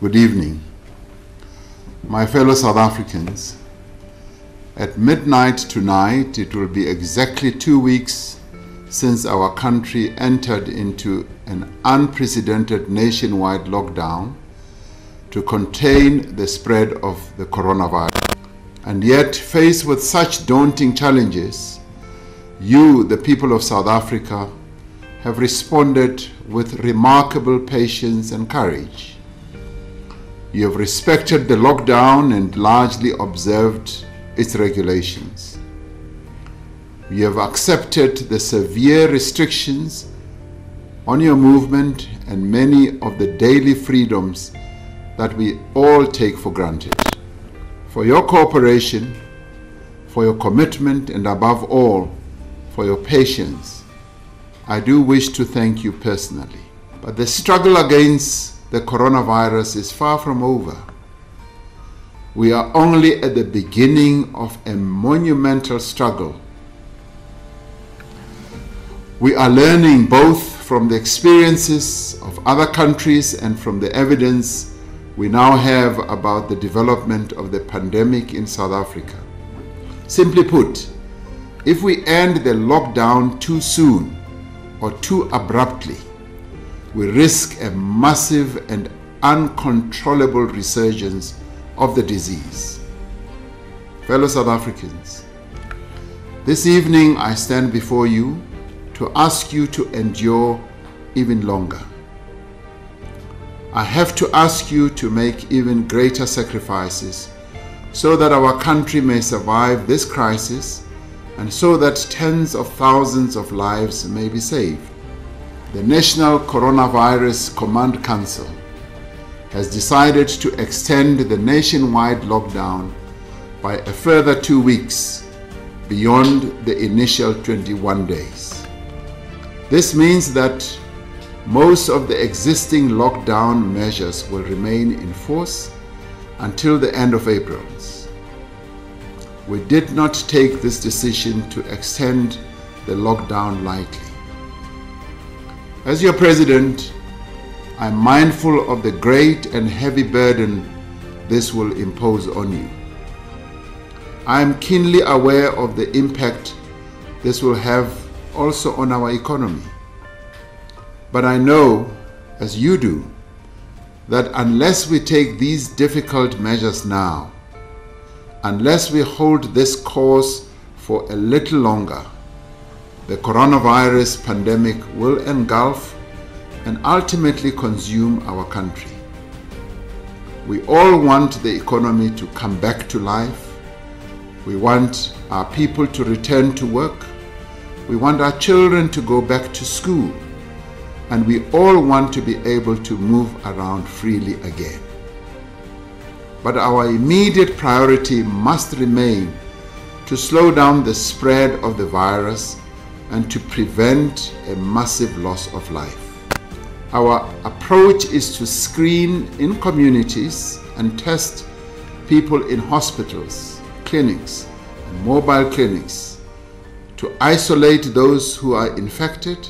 Good evening. My fellow South Africans, at midnight tonight, it will be exactly 2 weeks since our country entered into an unprecedented nationwide lockdown to contain the spread of the coronavirus. And yet, faced with such daunting challenges, you, the people of South Africa, have responded with remarkable patience and courage. You have respected the lockdown and largely observed its regulations. You have accepted the severe restrictions on your movement and many of the daily freedoms that we all take for granted. For your cooperation, for your commitment, and above all, for your patience, I do wish to thank you personally. But the struggle against the coronavirus is far from over. We are only at the beginning of a monumental struggle. We are learning both from the experiences of other countries and from the evidence we now have about the development of the pandemic in South Africa. Simply put, if we end the lockdown too soon or too abruptly, we risk a massive and uncontrollable resurgence of the disease. Fellow South Africans, this evening I stand before you to ask you to endure even longer. I have to ask you to make even greater sacrifices so that our country may survive this crisis and so that tens of thousands of lives may be saved. The National Coronavirus Command Council has decided to extend the nationwide lockdown by a further 2 weeks beyond the initial 21 days. This means that most of the existing lockdown measures will remain in force until the end of April. We did not take this decision to extend the lockdown lightly. As your president, I'm mindful of the great and heavy burden this will impose on you. I am keenly aware of the impact this will have also on our economy. But I know, as you do, that unless we take these difficult measures now, unless we hold this course for a little longer, the coronavirus pandemic will engulf and ultimately consume our country. We all want the economy to come back to life. We want our people to return to work. We want our children to go back to school. And we all want to be able to move around freely again. But our immediate priority must remain to slow down the spread of the virus and to prevent a massive loss of life. Our approach is to screen in communities and test people in hospitals, clinics, and mobile clinics, to isolate those who are infected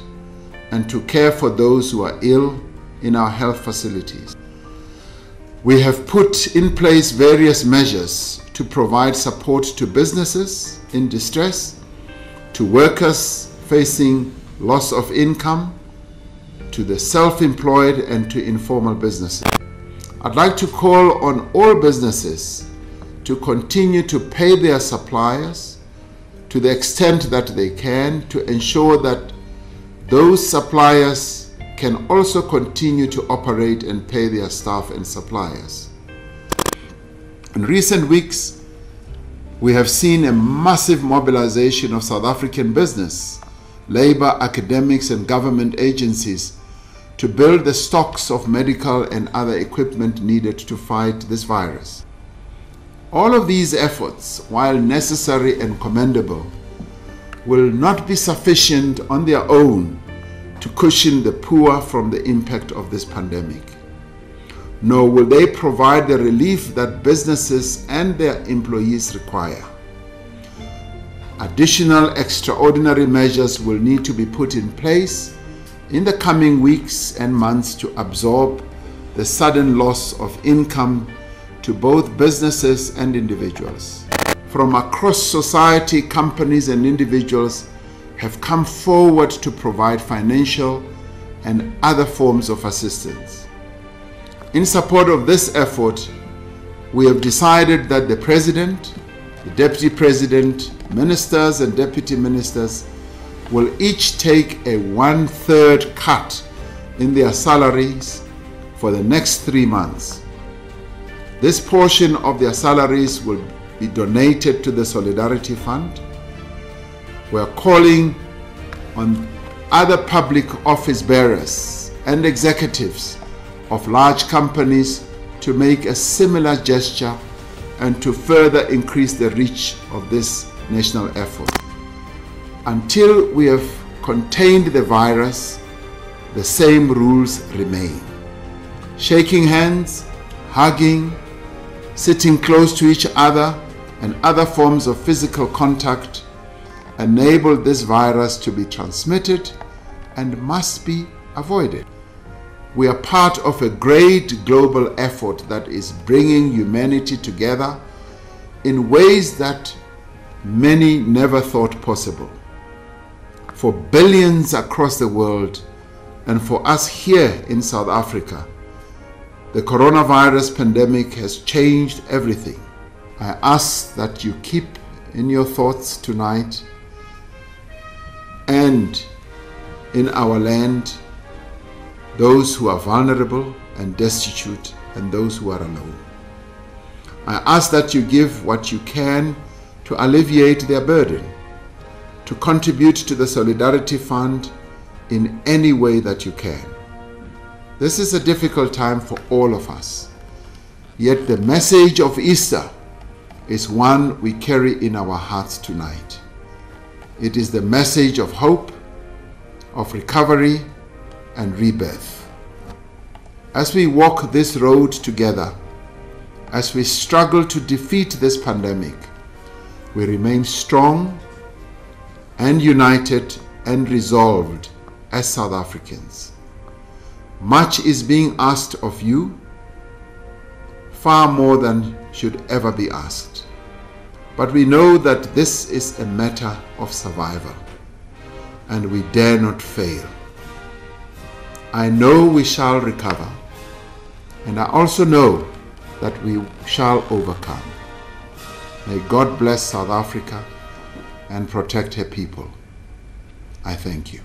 and to care for those who are ill in our health facilities. We have put in place various measures to provide support to businesses in distress, to workers facing loss of income, to the self-employed and to informal businesses. I'd like to call on all businesses to continue to pay their suppliers to the extent that they can, to ensure that those suppliers can also continue to operate and pay their staff and suppliers. In recent weeks, we have seen a massive mobilization of South African business, labor, academics, and government agencies to build the stocks of medical and other equipment needed to fight this virus. All of these efforts, while necessary and commendable, will not be sufficient on their own to cushion the poor from the impact of this pandemic. Nor will they provide the relief that businesses and their employees require. Additional extraordinary measures will need to be put in place in the coming weeks and months to absorb the sudden loss of income to both businesses and individuals. From across society, companies and individuals have come forward to provide financial and other forms of assistance. In support of this effort, we have decided that the President, the Deputy President, Ministers and Deputy Ministers will each take a 1/3 cut in their salaries for the next 3 months. This portion of their salaries will be donated to the Solidarity Fund. We are calling on other public office bearers and executives of large companies to make a similar gesture and to further increase the reach of this national effort. Until we have contained the virus, the same rules remain. Shaking hands, hugging, sitting close to each other, and other forms of physical contact enable this virus to be transmitted and must be avoided. We are part of a great global effort that is bringing humanity together in ways that many never thought possible. For billions across the world and for us here in South Africa, the coronavirus pandemic has changed everything. I ask that you keep in your thoughts tonight and in our land those who are vulnerable and destitute and those who are alone. I ask that you give what you can to alleviate their burden, to contribute to the Solidarity Fund in any way that you can. This is a difficult time for all of us, yet the message of Easter is one we carry in our hearts tonight. It is the message of hope, of recovery and rebirth. As we walk this road together, as we struggle to defeat this pandemic, we remain strong and united and resolved as South Africans. Much is being asked of you, far more than should ever be asked. But we know that this is a matter of survival, and we dare not fail. I know we shall recover, and I also know that we shall overcome. May God bless South Africa and protect her people. I thank you.